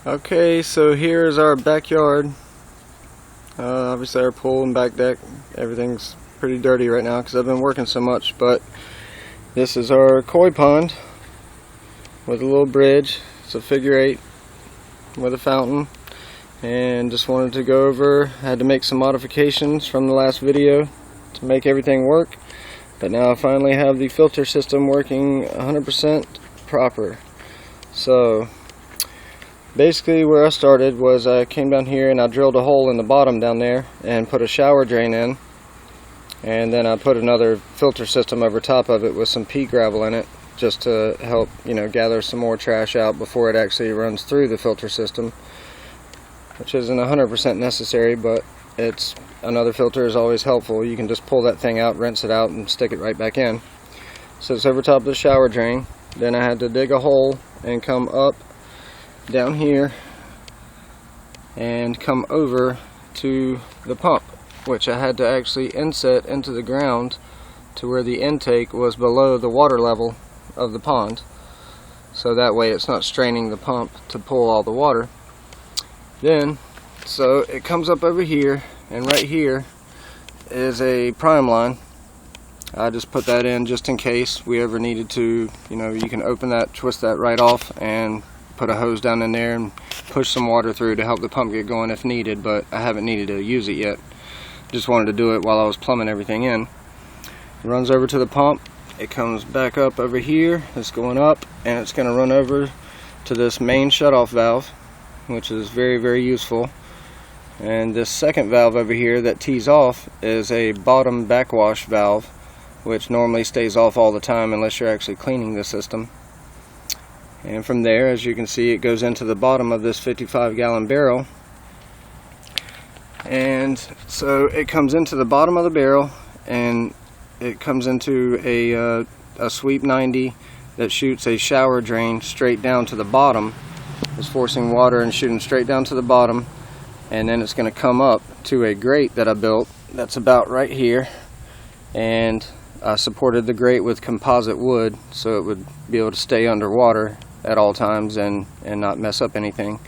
Okay, so here's our backyard. Obviously our pool and back deck, everything's pretty dirty right now because I've been working so much, but this is our koi pond with a little bridge. It's a figure 8 with a fountain, and just wanted to go over, had to make some modifications from the last video to make everything work, but now I finally have the filter system working 100% proper. So basically where I started was I came down here and I drilled a hole in the bottom down there and put a shower drain in, and then I put another filter system over top of it with some pea gravel in it just to help, gather some more trash out before it actually runs through the filter system, which isn't 100% necessary, but another filter is always helpful. You can just pull that thing out, rinse it out, and stick it right back in. So it's over top of the shower drain. Then I had to dig a hole and come up down here and come over to the pump, which I had to actually inset into the ground to where the intake was below the water level of the pond, so that way it's not straining the pump to pull all the water. Then so it comes up over here, and right here is a prime line. I just put that in just in case we ever needed to, you can open that, twist that right off, and put a hose down in there and push some water through to help the pump get going if needed, but I haven't needed to use it yet. Just wanted to do it while I was plumbing everything in. It runs over to the pump, it comes back up over here, it's going up, and it's going to run over to this main shutoff valve, which is very, very useful. And this second valve over here that tees off is a bottom backwash valve, which normally stays off all the time unless you're actually cleaning the system. And from there, as you can see, it goes into the bottom of this 55-gallon barrel. And so it comes into the bottom of the barrel, and it comes into a sweep 90 that shoots a shower drain straight down to the bottom. It's forcing water and shooting straight down to the bottom, and then it's going to come up to a grate that I built that's about right here, and I supported the grate with composite wood so it would be able to stay underwater at all times and not mess up anything.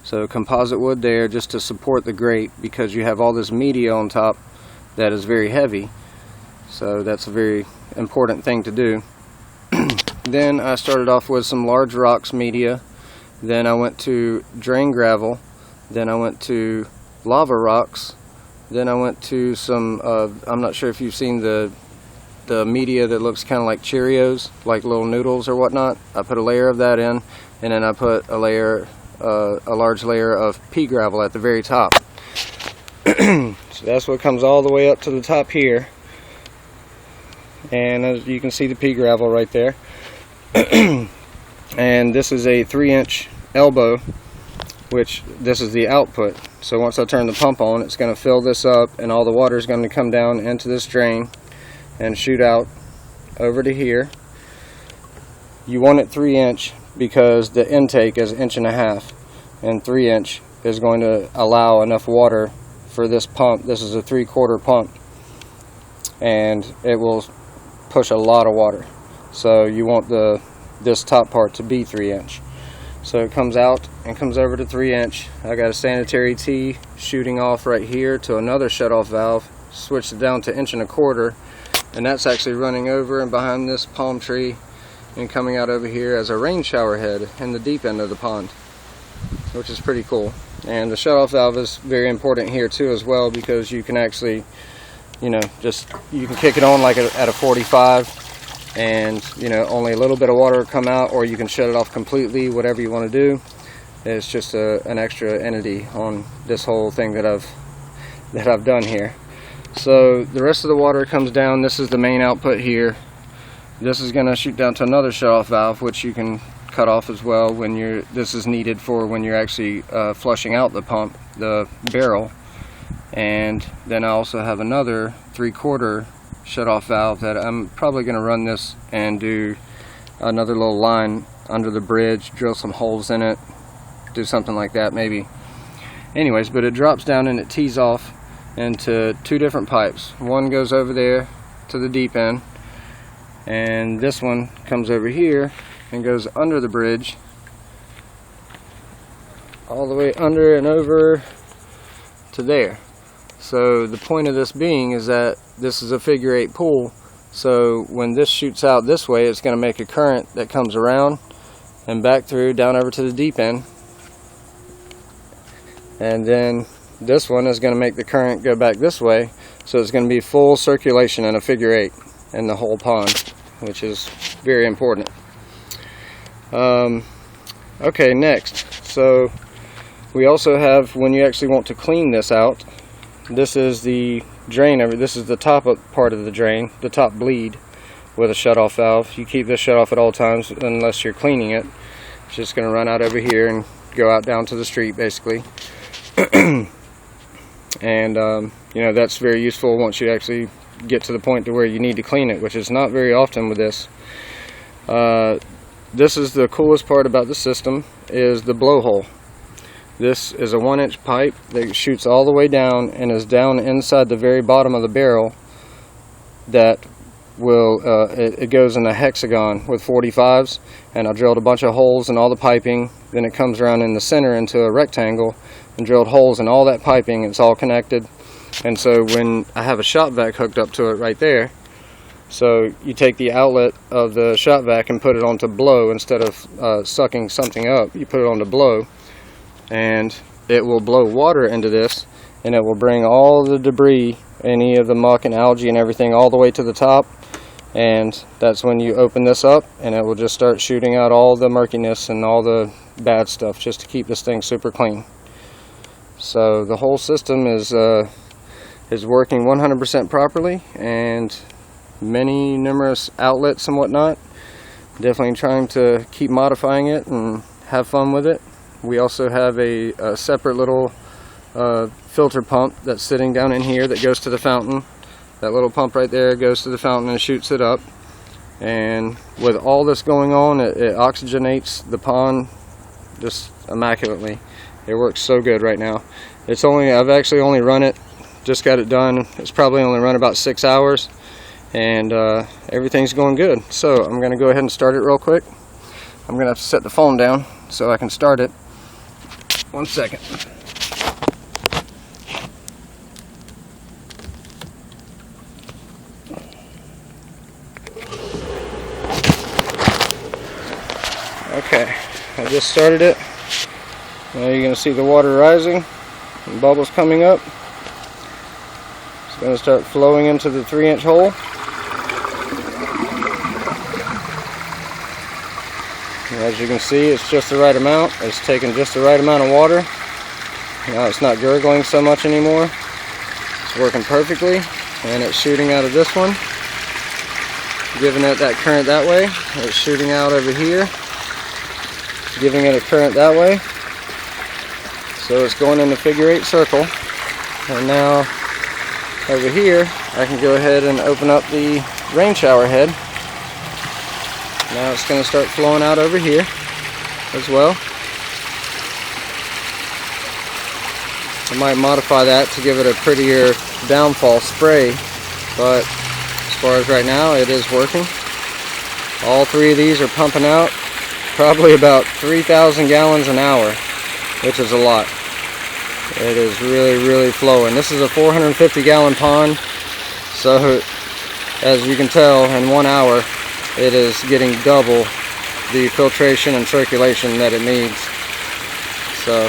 So composite wood there just to support the grate, because you have all this media on top that is very heavy, so that's a very important thing to do. Then I started off with some large rocks media, then I went to drain gravel, then I went to lava rocks, then I went to some I'm not sure if you've seen the media that looks kind of like Cheerios, like little noodles or whatnot. I put a layer of that in, and then I put a large layer of pea gravel at the very top. So that's what comes all the way up to the top here, and as you can see the pea gravel right there. And this is a 3-inch elbow, which this is the output. So once I turn the pump on, it's going to fill this up, and all the water is going to come down into this drain and shoot out over to here. You want it 3-inch because the intake is 1.5 inches, and 3-inch is going to allow enough water for this pump. This is a 3/4 pump, and it will push a lot of water. So you want this top part to be 3-inch. So it comes out and comes over to 3-inch. I got a sanitary tee shooting off right here to another shutoff valve, switched it down to 1.25 inches. And that's actually running over and behind this palm tree and coming out over here as a rain shower head in the deep end of the pond, which is pretty cool. And the shutoff valve is very important here too as well, because you can actually, you can kick it on like at a 45, and only a little bit of water will come out, or you can shut it off completely, whatever you want to do. It's just an extra entity on this whole thing that I've done here. So the rest of the water comes down. This is the main output here. This is going to shoot down to another shutoff valve, which you can cut off as well when this is needed for when you're actually flushing out the barrel. And then I also have another 3/4 shutoff valve that I'm probably going to run this and do another little line under the bridge, drill some holes in it, do something like that maybe. Anyways, but it drops down and it tees off into 2 different pipes. One goes over there to the deep end, and this one comes over here and goes under the bridge all the way under and over to there. So the point of this being is that this is a figure 8 pool, so when this shoots out this way, it's going to make a current that comes around and back through down over to the deep end, and then this one is going to make the current go back this way, so it's going to be full circulation in a figure 8 in the whole pond, which is very important. Okay, next, so we also have, when you actually want to clean this out, this is the drain, this is the top part of the drain, the top bleed with a shutoff valve. You keep this shut off at all times unless you're cleaning it. It's just going to run out over here and go out down to the street basically. And you know, that's very useful once you actually get to the point to where you need to clean it, which is not very often with this. This is the coolest part about the system, is the blowhole. This is a 1-inch pipe that shoots all the way down and is down inside the very bottom of the barrel. That will it goes in a hexagon with 45s, and I drilled a bunch of holes in all the piping. Then it comes around in the center into a rectangle and drilled holes in all that piping. It's all connected, and so when I have a shop vac hooked up to it right there, so you take the outlet of the shop vac and put it onto blow instead of sucking something up. You put it onto blow, and it will blow water into this, and it will bring all the debris, any of the muck and algae and everything, all the way to the top. And that's when you open this up, and it will just start shooting out all the murkiness and all the bad stuff, just to keep this thing super clean. So the whole system is working 100% properly, and numerous outlets and whatnot. Definitely trying to keep modifying it and have fun with it. We also have a separate little filter pump that's sitting down in here that goes to the fountain. That little pump right there goes to the fountain and shoots it up. And with all this going on, it oxygenates the pond just immaculately. It works so good right now. I've actually only run it, just got it done. It's probably only run about 6 hours, and everything's going good. So I'm going to go ahead and start it real quick. I'm going to have to set the phone down so I can start it. 1 second. Okay, I just started it. Now you're going to see the water rising and bubbles coming up. It's going to start flowing into the 3-inch hole. And as you can see, it's just the right amount. It's taking just the right amount of water. Now it's not gurgling so much anymore. It's working perfectly, and it's shooting out of this one, giving it that current that way. It's shooting out over here, giving it a current that way. So it's going in the figure 8 circle. And now over here, I can go ahead and open up the rain shower head. Now it's going to start flowing out over here as well. I might modify that to give it a prettier downfall spray, but as far as right now, it is working. All 3 of these are pumping out probably about 3,000 gallons an hour, which is a lot. It is really flowing. This is a 450 gallon pond, so as you can tell, in 1 hour it is getting double the filtration and circulation that it needs. So,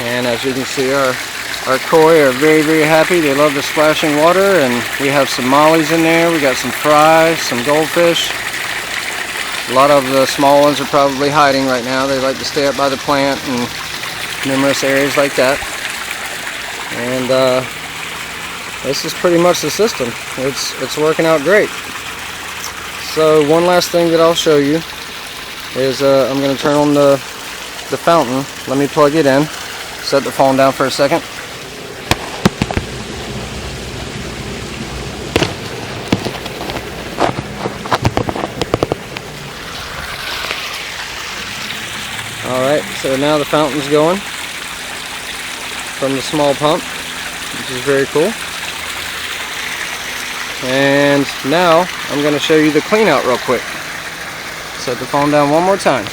and as you can see, our koi are very happy. They love the splashing water, and we have some mollies in there. We got some fries, some goldfish. A lot of the small ones are probably hiding right now. They like to stay up by the plant and numerous areas like that. And this is pretty much the system. It's working out great. So one last thing that I'll show you is I'm going to turn on the fountain. Let me plug it in. Set the phone down for a second. Alright, so now the fountain's going from the small pump, which is very cool. And now I'm going to show you the clean out real quick. Set the phone down one more time.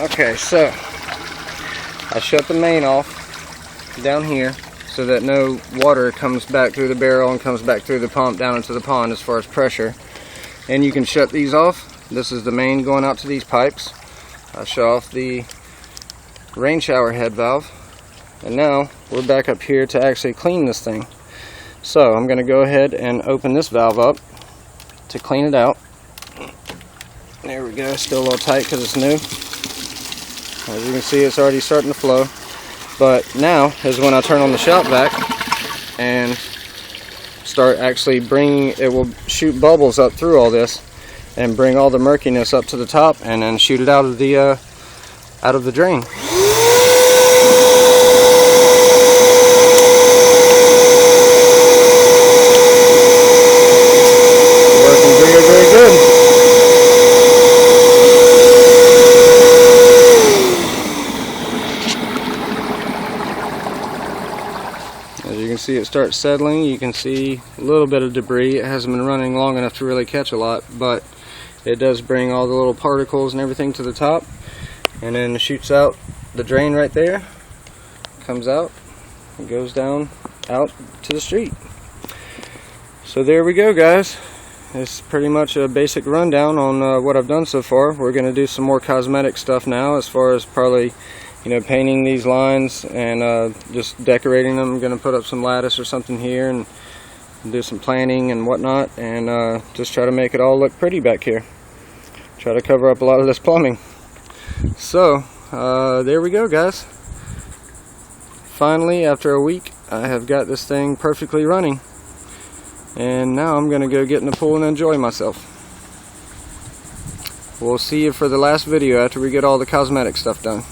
Okay, so I shut the main off down here so that no water comes back through the barrel and comes back through the pump down into the pond as far as pressure. And you can shut these off. This is the main going out to these pipes. I shut off the rain shower head valve, and now we're back up here to actually clean this thing. So I'm going to go ahead and open this valve up to clean it out. There we go, still a little tight because it's new. As you can see, it's already starting to flow. But now is when I turn on the shop vac and start actually bringing, it will shoot bubbles up through all this and bring all the murkiness up to the top and then shoot it out of the drain. Working very, very good. As you can see, it starts settling. You can see a little bit of debris. It hasn't been running long enough to really catch a lot, but it does bring all the little particles and everything to the top, and then it shoots out the drain right there, comes out, and goes down out to the street. So there we go, guys. It's pretty much a basic rundown on what I've done so far. We're going to do some more cosmetic stuff now, as far as probably, you know, painting these lines and just decorating them. I'm going to put up some lattice or something here and do some planting and whatnot, and just try to make it all look pretty back here. Try to cover up a lot of this plumbing. So there we go, guys. Finally, after a week, I have got this thing perfectly running, and now I'm going to go get in the pool and enjoy myself. We'll see you for the last video after we get all the cosmetic stuff done.